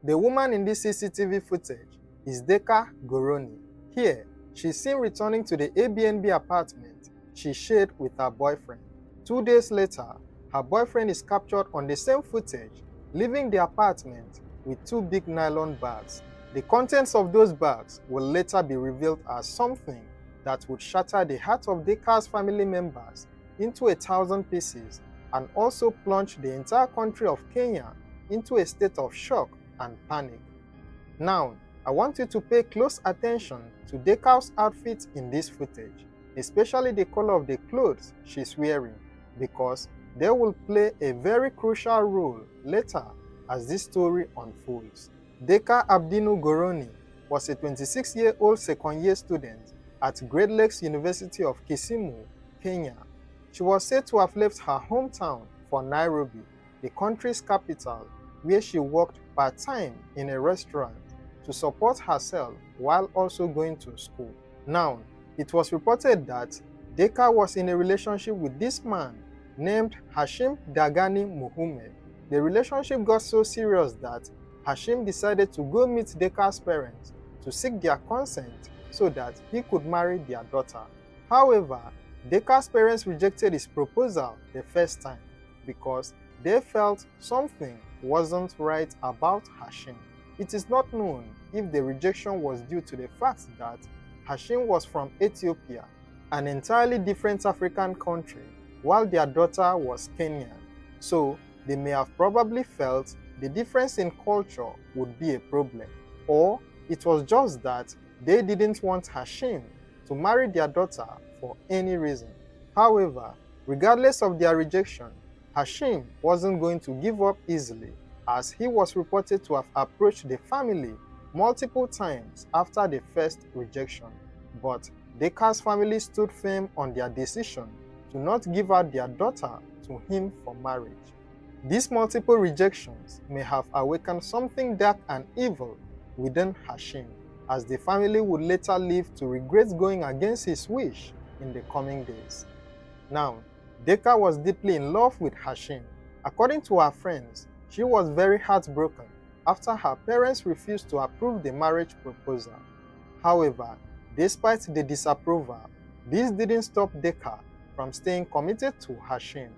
The woman in this CCTV footage is Deka Gorone. Here, she's seen returning to the Airbnb apartment she shared with her boyfriend. 2 days later, her boyfriend is captured on the same footage, leaving the apartment with 2 big nylon bags. The contents of those bags will later be revealed as something that would shatter the heart of Deka's family members into 1,000 pieces and also plunge the entire country of Kenya into a state of shock and panic. Now, I want you to pay close attention to Deka's outfit in this footage, especially the color of the clothes she's wearing, because they will play a very crucial role later as this story unfolds. Deka Abdinoor Gorone was a 26-year-old second-year student at Great Lakes University of Kisumu, Kenya. She was said to have left her hometown for Nairobi, the country's capital, where she worked part-time in a restaurant to support herself while also going to school. Now, it was reported that Deka was in a relationship with this man named Hashim Dagane Muhumed. The relationship got so serious that Hashim decided to go meet Deka's parents to seek their consent so that he could marry their daughter. However, Deka's parents rejected his proposal the first time because they felt something wasn't right about Hashim. It is not known if the rejection was due to the fact that Hashim was from Ethiopia, an entirely different African country, while their daughter was Kenyan. So they may have probably felt the difference in culture would be a problem, or it was just that they didn't want Hashim to marry their daughter for any reason. However, regardless of their rejection, Hashim wasn't going to give up easily, as he was reported to have approached the family multiple times after the first rejection. But Deka's family stood firm on their decision to not give out their daughter to him for marriage. These multiple rejections may have awakened something dark and evil within Hashim, as the family would later live to regret going against his wish in the coming days. Now, Deka was deeply in love with Hashim. According to her friends, she was very heartbroken after her parents refused to approve the marriage proposal. However, despite the disapproval, this didn't stop Deka from staying committed to Hashim.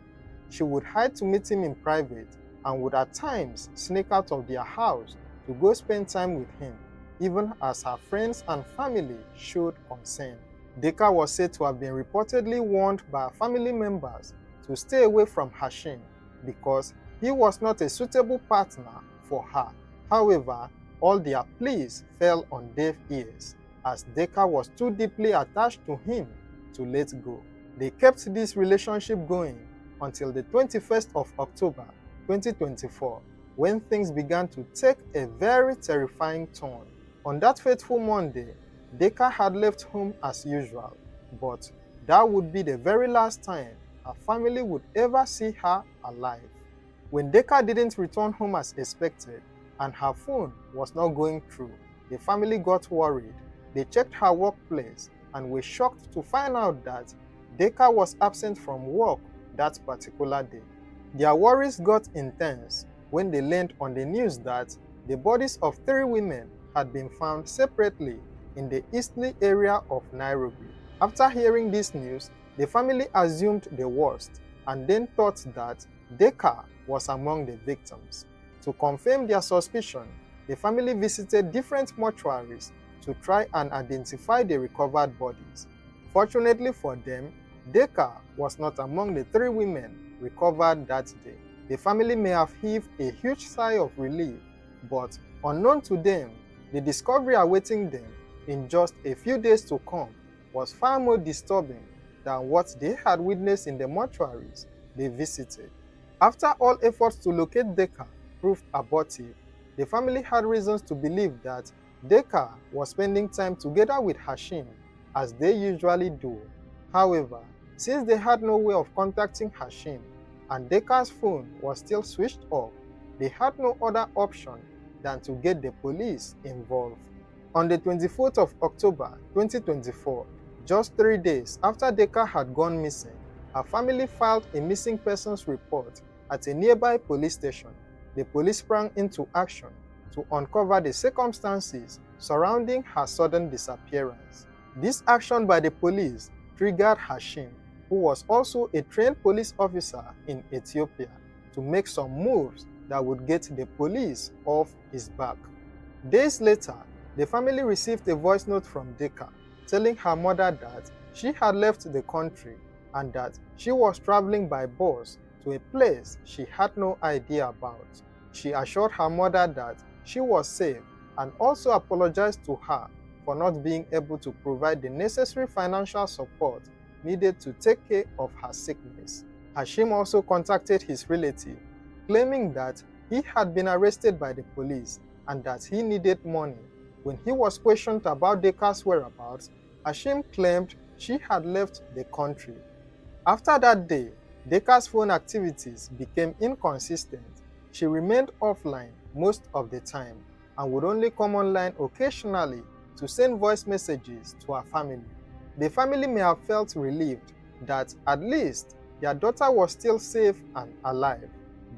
She would hide to meet him in private and would at times sneak out of their house to go spend time with him, even as her friends and family showed concern. Deka was said to have been reportedly warned by her family members to stay away from Hashim because he was not a suitable partner for her. However, all their pleas fell on deaf ears, as Deka was too deeply attached to him to let go. They kept this relationship going until the 21st of October 2024, when things began to take a very terrifying turn. On that fateful Monday, Deka had left home as usual, but that would be the very last time her family would ever see her alive. When Deka didn't return home as expected and her phone was not going through, the family got worried. They checked her workplace and were shocked to find out that Deka was absent from work that particular day. Their worries got intense when they learned on the news that the bodies of 3 women had been found separately in the Eastleigh area of Nairobi. After hearing this news, the family assumed the worst and then thought that Deka was among the victims. To confirm their suspicion, the family visited different mortuaries to try and identify the recovered bodies. Fortunately for them, Deka was not among the 3 women recovered that day. The family may have heaved a huge sigh of relief, but unknown to them, the discovery awaiting them in just a few days to come was far more disturbing than what they had witnessed in the mortuaries they visited. After all efforts to locate Deka proved abortive, the family had reasons to believe that Deka was spending time together with Hashim, as they usually do. However, since they had no way of contacting Hashim and Deka's phone was still switched off, they had no other option than to get the police involved. On the 24th of October 2024, just 3 days after Deka had gone missing, her family filed a missing persons report at a nearby police station. The police sprang into action to uncover the circumstances surrounding her sudden disappearance. This action by the police triggered Hashim, who was also a trained police officer in Ethiopia, to make some moves that would get the police off his back. Days later, the family received a voice note from Deka telling her mother that she had left the country and that she was traveling by bus to a place she had no idea about. She assured her mother that she was safe and also apologized to her for not being able to provide the necessary financial support needed to take care of her sickness. Hashim also contacted his relative, claiming that he had been arrested by the police and that he needed money. When he was questioned about Deka's whereabouts, Hashim claimed she had left the country. After that day, Deka's phone activities became inconsistent. She remained offline most of the time and would only come online occasionally to send voice messages to her family. The family may have felt relieved that at least their daughter was still safe and alive,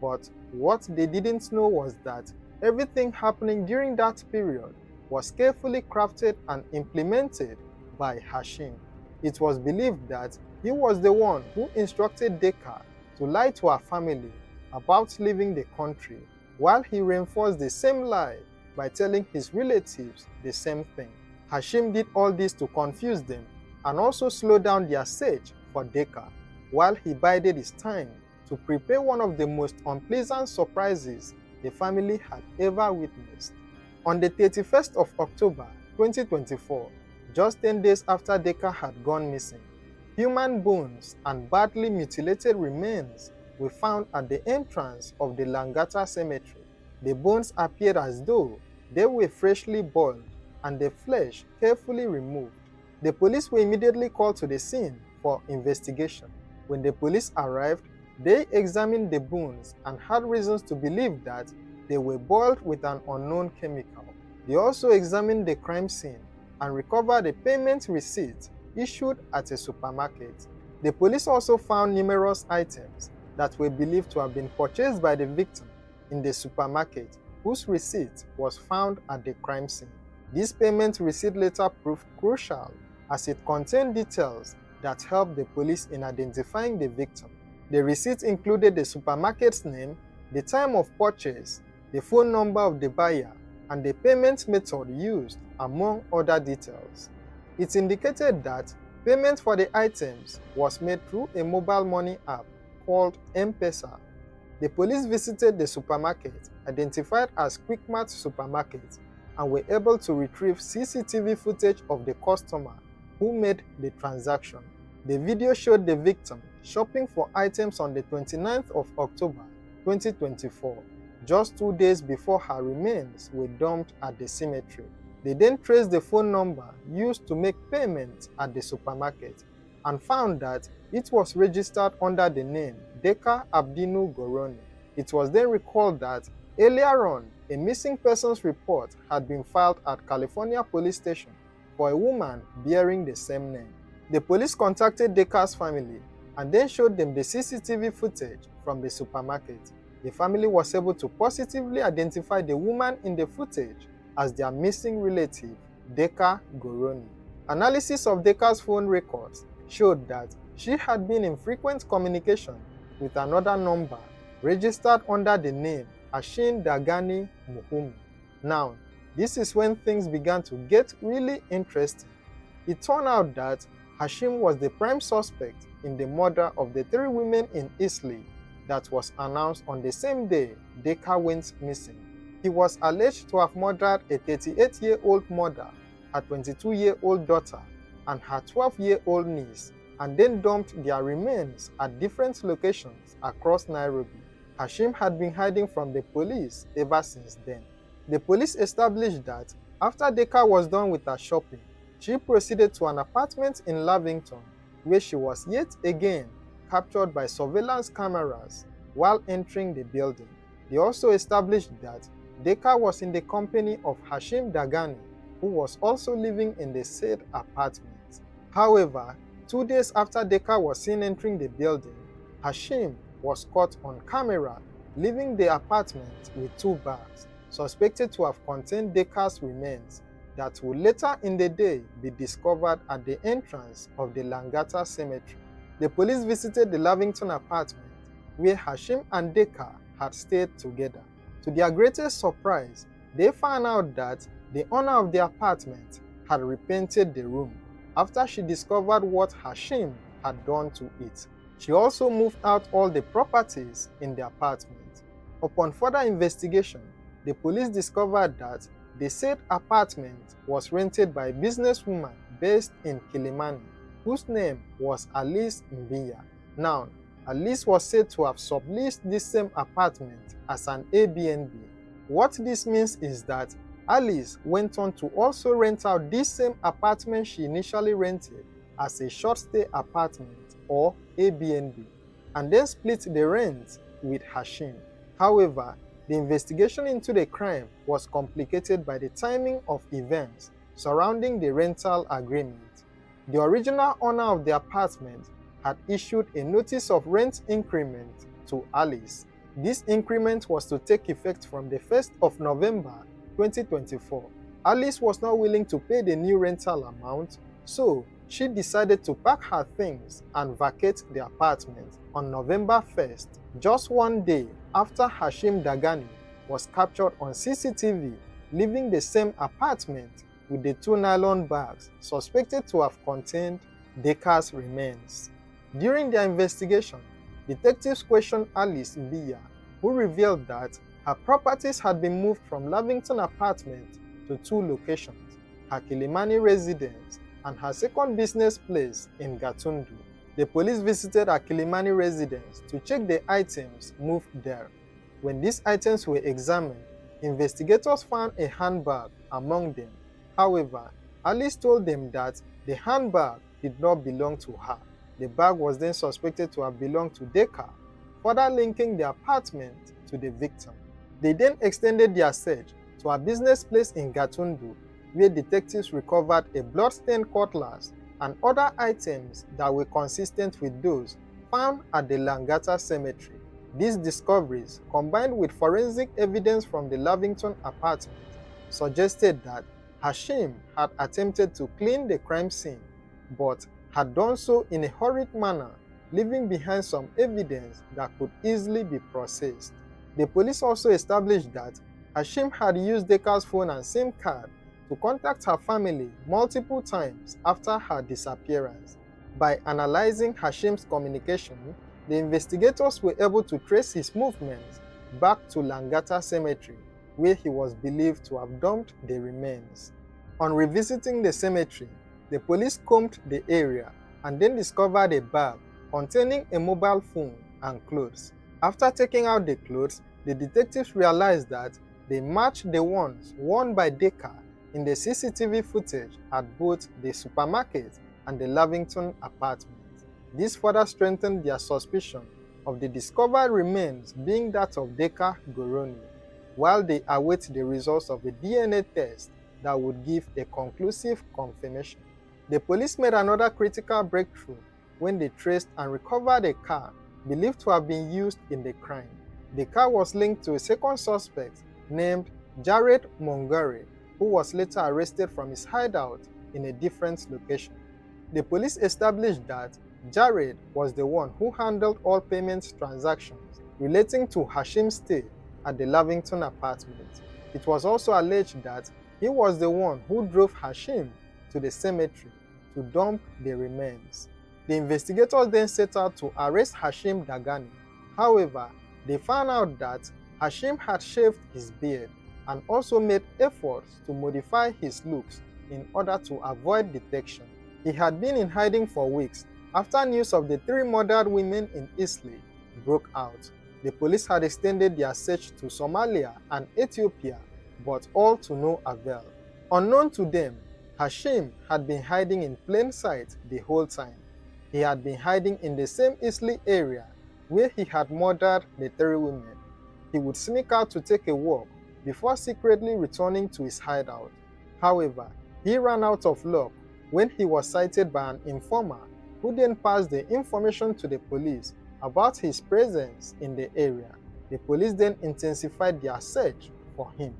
but what they didn't know was that everything happening during that period was carefully crafted and implemented by Hashim. It was believed that he was the one who instructed Deka to lie to her family about leaving the country, while he reinforced the same lie by telling his relatives the same thing. Hashim did all this to confuse them and also slow down their search for Deka, while he bided his time to prepare one of the most unpleasant surprises the family had ever witnessed. On the 31st of October 2024, just 10 days after Deka had gone missing, human bones and badly mutilated remains were found at the entrance of the Langata cemetery. The bones appeared as though they were freshly boiled and the flesh carefully removed. The police were immediately called to the scene for investigation. When the police arrived, they examined the bones and had reasons to believe that they were boiled with an unknown chemical. They also examined the crime scene and recovered a payment receipt issued at a supermarket. The police also found numerous items that were believed to have been purchased by the victim in the supermarket, whose receipt was found at the crime scene. This payment receipt later proved crucial as it contained details that helped the police in identifying the victim. The receipt included the supermarket's name, the time of purchase, the phone number of the buyer, and the payment method used, among other details. It indicated that payment for the items was made through a mobile money app called M-Pesa. The police visited the supermarket, identified as Quickmart Supermarket, and were able to retrieve CCTV footage of the customer who made the transaction. The video showed the victim shopping for items on the 29th of October 2024, just 2 days before her remains were dumped at the cemetery. They then traced the phone number used to make payment at the supermarket and found that it was registered under the name Deka Abdinoor Gorone. It was then recalled that earlier on, a missing persons report had been filed at California Police Station for a woman bearing the same name. The police contacted Deka's family and then showed them the CCTV footage from the supermarket. The family was able to positively identify the woman in the footage as their missing relative, Deka Gorone. Analysis of Deka's phone records showed that she had been in frequent communication with another number registered under the name Hashim Dagane Muhumed. Now, this is when things began to get really interesting. It turned out that Hashim was the prime suspect in the murder of the 3 women in Eastleigh that was announced on the same day Deka went missing. He was alleged to have murdered a 38-year-old mother, her 22-year-old daughter, and her 12-year-old niece, and then dumped their remains at different locations across Nairobi. Hashim had been hiding from the police ever since then. The police established that after Deka was done with her shopping, she proceeded to an apartment in Lavington, where she was yet again captured by surveillance cameras while entering the building. They also established that Deka was in the company of Hashim Dagane, who was also living in the said apartment. However, 2 days after Deka was seen entering the building, Hashim was caught on camera leaving the apartment with 2 bags. suspected to have contained Deka's remains that would later in the day be discovered at the entrance of the Langata cemetery. The police visited the Lavington apartment where Hashim and Deka had stayed together. To their greatest surprise, they found out that the owner of the apartment had repainted the room after she discovered what Hashim had done to it. She also moved out all the properties in the apartment. Upon further investigation, the police discovered that the said apartment was rented by a businesswoman based in Kilimani, whose name was Alice Mbiya. Now, Alice was said to have subleased this same apartment as an Airbnb. What this means is that Alice went on to also rent out this same apartment she initially rented as a short-stay apartment or Airbnb, and then split the rent with Hashim. However, the investigation into the crime was complicated by the timing of events surrounding the rental agreement. The original owner of the apartment had issued a notice of rent increment to Alice. This increment was to take effect from the 1st of November 2024. Alice was not willing to pay the new rental amount, so she decided to pack her things and vacate the apartment on November 1st, just one day after Hashim Dagane was captured on CCTV leaving the same apartment with the 2 nylon bags suspected to have contained Deka's remains. During their investigation, detectives questioned Alice Mbiya, who revealed that her properties had been moved from Lavington apartment to 2 locations, her Kilimani residence and her second business place in Gatundu. The police visited her Kilimani residence to check the items moved there. When these items were examined, investigators found a handbag among them. However, Alice told them that the handbag did not belong to her. The bag was then suspected to have belonged to Deka, further linking the apartment to the victim. They then extended their search to a business place in Gatundu, where detectives recovered a blood-stained cutlass and other items that were consistent with those found at the Langata cemetery. These discoveries, combined with forensic evidence from the Lavington apartment, suggested that Hashim had attempted to clean the crime scene, but had done so in a hurried manner, leaving behind some evidence that could easily be processed. The police also established that Hashim had used Deka's phone and SIM card to contact her family multiple times after her disappearance. By analyzing Hashim's communication, the investigators were able to trace his movements back to Langata cemetery, where he was believed to have dumped the remains. On revisiting the cemetery, the police combed the area and then discovered a bag containing a mobile phone and clothes. After taking out the clothes, the detectives realized that they matched the ones worn by Deka in the CCTV footage at both the supermarket and the Lavington apartment. This further strengthened their suspicion of the discovered remains being that of Deka Gorone, while they await the results of a DNA test that would give a conclusive confirmation. The police made another critical breakthrough when they traced and recovered a car believed to have been used in the crime. The car was linked to a second suspect named Jared Mongare, who was later arrested from his hideout in a different location. The police established that Jared was the one who handled all payment transactions relating to Hashim's stay at the Lavington apartment. It was also alleged that he was the one who drove Hashim to the cemetery to dump the remains. The investigators then set out to arrest Hashim Dagane. However, they found out that Hashim had shaved his beard and also made efforts to modify his looks in order to avoid detection. He had been in hiding for weeks after news of the 3 murdered women in Eastleigh broke out. The police had extended their search to Somalia and Ethiopia, but all to no avail. Unknown to them, Hashim had been hiding in plain sight the whole time. He had been hiding in the same Eastleigh area where he had murdered the 3 women. He would sneak out to take a walk before secretly returning to his hideout. However, he ran out of luck when he was sighted by an informer who then passed the information to the police about his presence in the area. The police then intensified their search for him.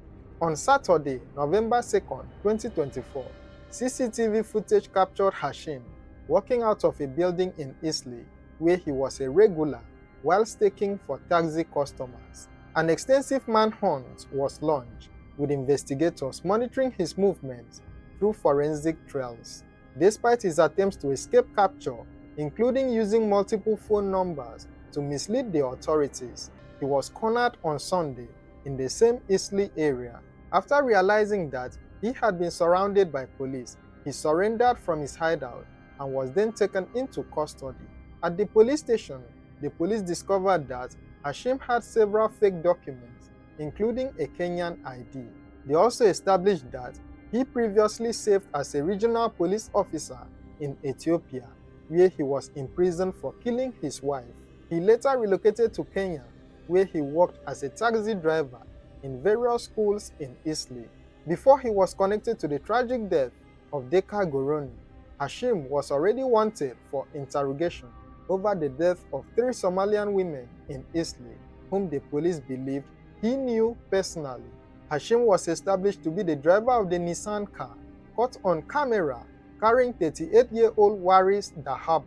On Saturday, November 2nd, 2024, CCTV footage captured Hashim walking out of a building in Eastleigh where he was a regular while staking for taxi customers. An extensive manhunt was launched, with investigators monitoring his movements through forensic trails. Despite his attempts to escape capture, including using multiple phone numbers to mislead the authorities, he was cornered on Sunday in the same Eastleigh area. After realizing that he had been surrounded by police, he surrendered from his hideout and was then taken into custody. At the police station, the police discovered that Hashim had several fake documents, including a Kenyan ID. They also established that he previously served as a regional police officer in Ethiopia, where he was imprisoned for killing his wife. He later relocated to Kenya, where he worked as a taxi driver in various schools in Eastleigh. Before he was connected to the tragic death of Deka Gorone, Hashim was already wanted for interrogation over the death of 3 Somalian women in Eastleigh, whom the police believed he knew personally. Hashim was established to be the driver of the Nissan car caught on camera carrying 38-year-old Waris Dahabo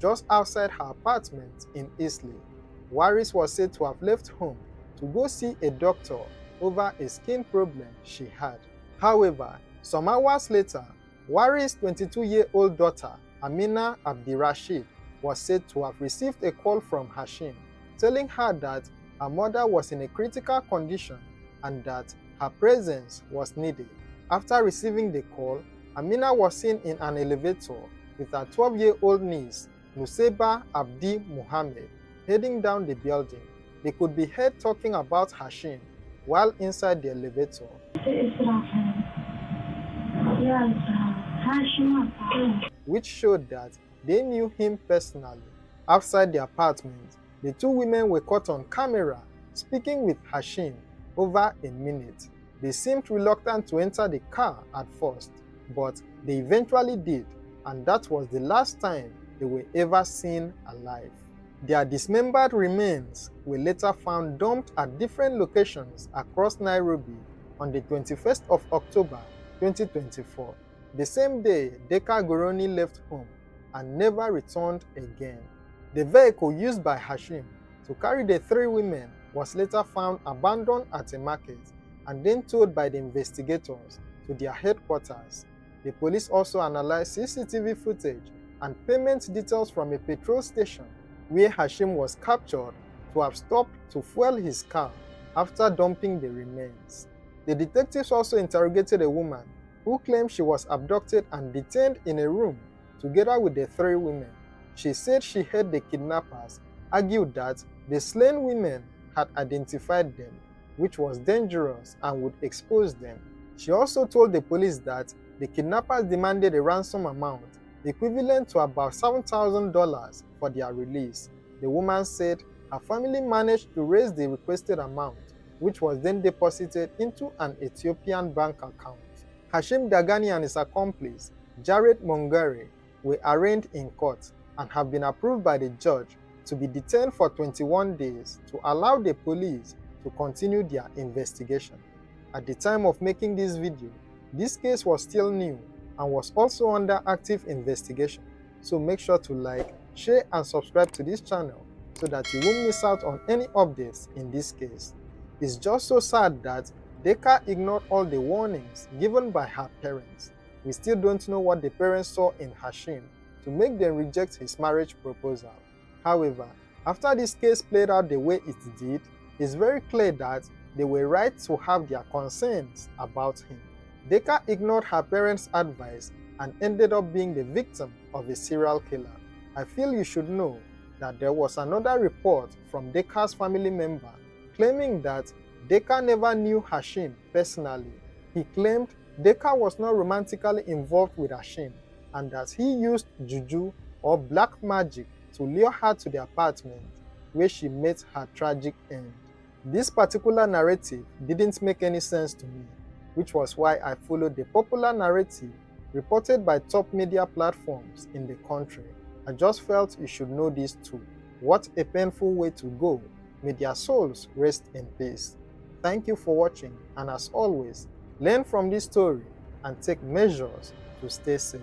just outside her apartment in Eastleigh. Waris was said to have left home to go see a doctor over a skin problem she had. However, some hours later, Waris' 22-year-old daughter, Amina Abdirashid, was said to have received a call from Hashim, telling her that her mother was in a critical condition and that her presence was needed. After receiving the call, Amina was seen in an elevator with her 12-year-old niece, Nusayba Abdi Mohammed, heading down the building. They could be heard talking about Hashim while inside the elevator, which showed that they knew him personally. Outside the apartment, the 2 women were caught on camera speaking with Hashim over a minute. They seemed reluctant to enter the car at first, but they eventually did, and that was the last time they were ever seen alive. Their dismembered remains were later found dumped at different locations across Nairobi on the 21st of October 2024. The same day, Deka Gorone left home and never returned again. The vehicle used by Hashim to carry the 3 women was later found abandoned at a market and then towed by the investigators to their headquarters. The police also analyzed CCTV footage and payment details from a petrol station where Hashim was captured to have stopped to fuel his car after dumping the remains. The detectives also interrogated a woman who claimed she was abducted and detained in a room together with the 3 women. She said she heard the kidnappers argue that the slain women had identified them, which was dangerous and would expose them. She also told the police that the kidnappers demanded a ransom amount equivalent to about $7,000 for their release. The woman said her family managed to raise the requested amount, which was then deposited into an Ethiopian bank account. Hashim Dagane and his accomplice, Jared Mongare, were arraigned in court and have been approved by the judge to be detained for 21 days to allow the police to continue their investigation. At the time of making this video, this case was still new and was also under active investigation, so make sure to like, share and subscribe to this channel so that you won't miss out on any updates in this case. It's just so sad that Deka ignored all the warnings given by her parents. We still don't know what the parents saw in Hashim to make them reject his marriage proposal. However, after this case played out the way it did, it's very clear that they were right to have their concerns about him. Deka ignored her parents' advice and ended up being the victim of a serial killer. I feel you should know that there was another report from Deka's family member claiming that Deka never knew Hashim personally. He claimed Deka was not romantically involved with Hashim and that he used juju or black magic to lure her to the apartment where she met her tragic end. This particular narrative didn't make any sense to me, which was why I followed the popular narrative reported by top media platforms in the country. I just felt you should know this too. What a painful way to go. May their souls rest in peace. Thank you for watching, and as always, learn from this story and take measures to stay safe.